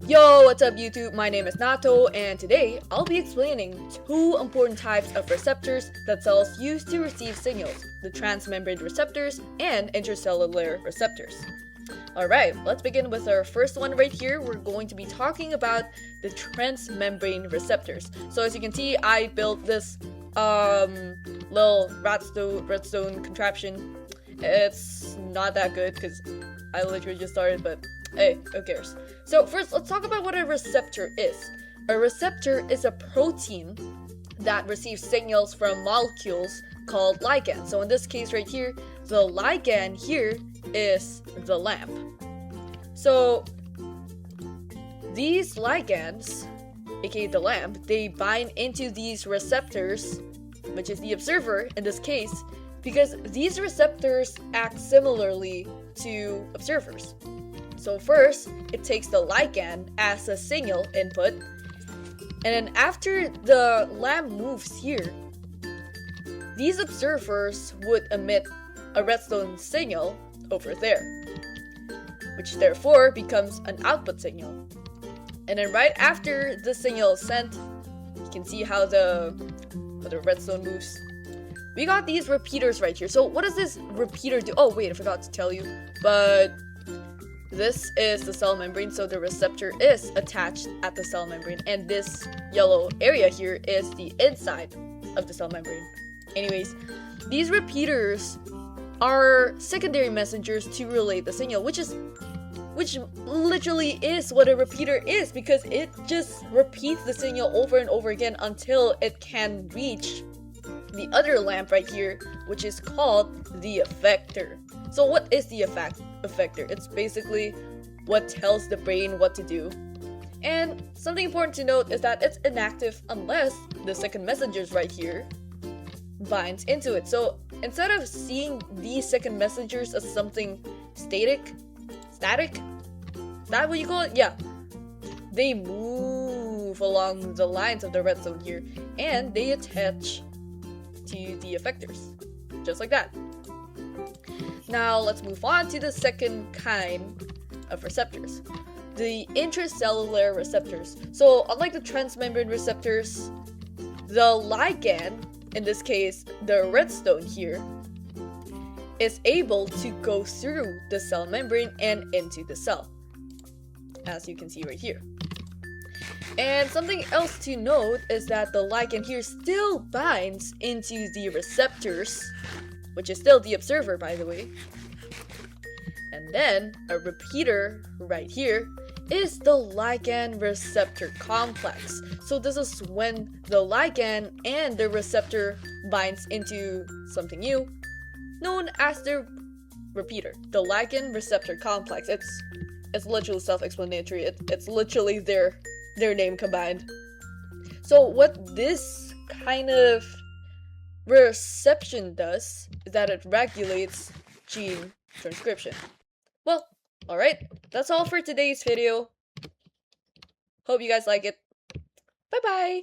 Yo, what's up YouTube? My name is Nato, and today I'll be explaining two important types of receptors that cells use to receive signals, the transmembrane receptors and intracellular receptors. Alright, let's begin with our first one right here. We're going to be talking about the transmembrane receptors. So as you can see, I built this little redstone contraption. It's not that good because I literally just started, but hey, who cares? So first, let's talk about what a receptor is. A receptor is a protein that receives signals from molecules called ligands. So in this case right here, the ligand here is the lamp. So these ligands, aka the lamp, they bind into these receptors, which is the observer in this case, because these receptors act similarly to observers. So first, it takes the ligand as a signal input, and then after the lamp moves here, these observers would emit a redstone signal over there, which therefore becomes an output signal. And then right after the signal is sent, you can see how the redstone moves. We got these repeaters right here. So what does this repeater do? Oh wait, I forgot to tell you, but this is the cell membrane, so the receptor is attached at the cell membrane, and this yellow area here is the inside of the cell membrane. Anyways, these repeaters are secondary messengers to relay the signal, which literally is what a repeater is, because it just repeats the signal over and over again until it can reach the other lamp right here, which is called the effector. So what is the effector? It's basically what tells the brain what to do. And something important to note is that it's inactive unless the second messengers right here binds into it. So instead of seeing these second messengers as something static, is that what you call it? Yeah. They move along the lines of the redstone here, and they attach to the effectors, just like that. Now let's move on to the second kind of receptors, the intracellular receptors. So unlike the transmembrane receptors, the ligand, in this case the redstone here, is able to go through the cell membrane and into the cell, as you can see right here. And something else to note is that the ligand here still binds into the receptors, which is still the observer, by the way. And then a repeater right here is the ligand receptor complex. So this is when the ligand and the receptor binds into something new, known as the repeater, the ligand receptor complex. It's literally self-explanatory. It's literally their name combined. So what this kind of reception does is that it regulates gene transcription. Well, alright, that's all for today's video. Hope you guys like it. Bye bye!